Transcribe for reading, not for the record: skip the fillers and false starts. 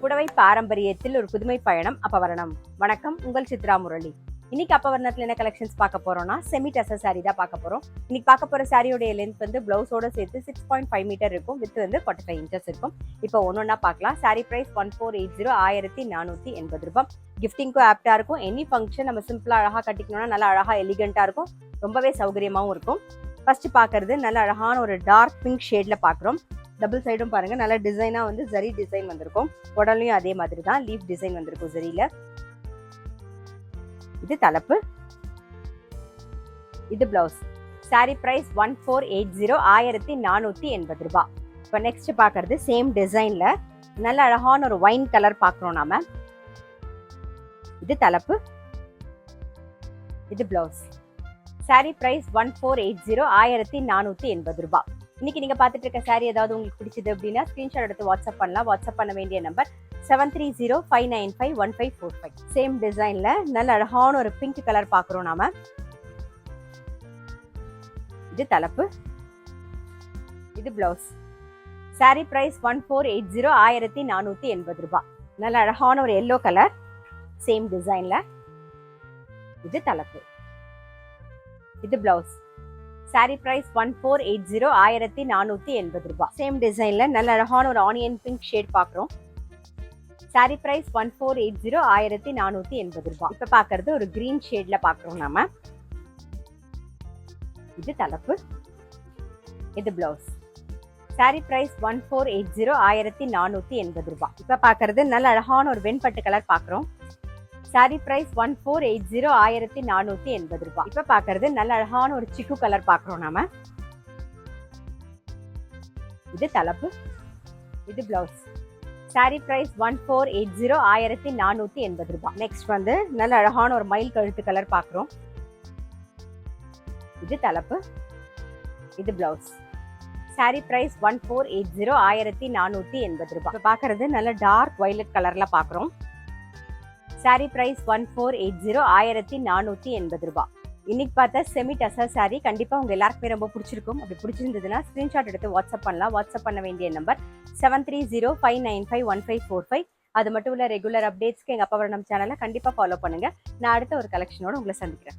புடவை பாரம்பரியத்தில் ஒரு புதுமை பயணம் அப்பவரணம். வணக்கம், உங்கள் சித்ரா முரளி. இன்னைக்கு அப்பவரணத்துல என்ன கலெக்ஷன்ஸ் பார்க்க போறோம்னா செமி டசர் சாரி தான் பார்க்க போறோம். இன்னைக்கு பார்க்க போற சாரியோட லென்த் வந்து பிளவுஸோட சேர்த்து 6.5 மீட்டர் இருக்கும். வித் வந்து 45 இன்ச்சஸ் இருக்கும். இப்போ ஒன்னொன்னா பார்க்கலாம். சாரி பிரைஸ் 1480, 1480 ரூபாய். கிஃப்டிங்க்கும் ஆப்டா இருக்கும். எனி ஃபங்க்ஷன் நம்ம சிம்பிளா அழகா கட்டிக்கணும்னா நல்லா அழகா எலிகண்டா இருக்கும். ரொம்பவே சௌகரியமாவும் இருக்கும். ஃபர்ஸ்ட் பாக்குறது நல்ல அழகான ஒரு டார்க் பிங்க் ஷேட்ல பாக்குறோம். டபுள் சைடும் பாருங்க, நல்ல டிசைனா வந்து ஜரி டிசைன் வந்திருக்கும். உடலையும் அதே மாதிரி தான் லீஃப் டிசைன் வந்திருக்கும் ஜரியில. இது தலைப்பு, இது பிளவுஸ். சாரி பிரைஸ் 1480, 1480 ரூபாய். இப்போ நெக்ஸ்ட் பாக்குறது சேம் டிசைன்ல நல்ல அழகான ஒரு ஒயின் கலர் பாக்குறோம் நாம. இது தலைப்பு, இது பிளவுஸ். சாரி பிரைஸ் 1480, 1480 ரூபாய். இன்னைக்கு நீங்க பாத்துட்டு இருக்க சாரி ஏதாவது உங்களுக்கு பிடிச்சது அப்படின்னா ஸ்கிரீன்ஷாட் எடுத்து வாட்ஸ்அப் பண்ணலாம். வாட்ஸ்அப் பண்ண வேண்டிய நம்பர் 7305951545. சேம் டிசைன்ல நல்ல அழகான ஒரு பிங்க் கலர் பாக்குறோம் நாம. இது தலைப்பு, இது பிளவுஸ். சாரி பிரைஸ் 1480, 1480 ரூபாய். நல்ல அழகான ஒரு எல்லோ கலர் சேம் டிசைன்ல. இது தலைப்பு, இது பிளவுஸ். சாரி பிரைஸ் 1480, 1480 ரூபாய். சேம் டிசைன்ல நல்ல அழகான ஒரு ஆனியன் பிங்க் ஷேட் பாக்குறோம். சாரி பிரைஸ் 1480, 1480 ரூபாய். இப்ப பாக்குறது ஒரு கிரீன் ஷேட்ல பாக்குறோம் நாம. இது தலைப்பு, இது பிளவுஸ். சாரி பிரைஸ் 1480, 1480 ரூபாய். இப்ப பாக்குறது நல்ல அழகான ஒரு வெண்பட்டு கலர் பாக்குறோம். சாரி பிரைஸ் 1480, 1480 ரூபாய். இப்ப பாக்குறது நல்ல அழகான ஒரு சிக்கு கலர் பாக்குறோம் நாம. இது தலைப்பு, இது பிளவுஸ். சாரி பிரைஸ் 1480, 1480 ரூபாய். நெக்ஸ்ட் வந்து நல்ல அழகான ஒரு மயில் கழுத்து கலர் பாக்குறோம். இது தலைப்பு, இது பிளவுஸ். சாரி பிரைஸ் 1480, 1480 ரூபாய். இப்ப பாக்குறது நல்ல டார்க் வயலட் கலர்ல பாக்குறோம். சாரி பிரைஸ் 1480, 1480 ரூபாய். இன்னைக்கு பார்த்த செமி டசர் சாரி கண்டிப்பா உங்க எல்லாருக்குமே ரொம்ப பிடிச்சிருக்கும். அப்படி பிடிச்சிருந்ததுன்னா ஸ்கிரீன்ஷாட் எடுத்து வாட்ஸ்அப் பண்ணலாம். வாட்ஸ்அப் பண்ண வேண்டிய நம்பர் 7305951545. அது மட்டும் இல்ல, ரெகுலர் அப்டேட்ஸ்க்கு எங்க அப்பவரணம் சேனலை கண்டிப்பா ஃபாலோ பண்ணுங்க. நான் அடுத்த ஒரு கலெக்ஷனோட உங்களை சந்திக்கிறேன்.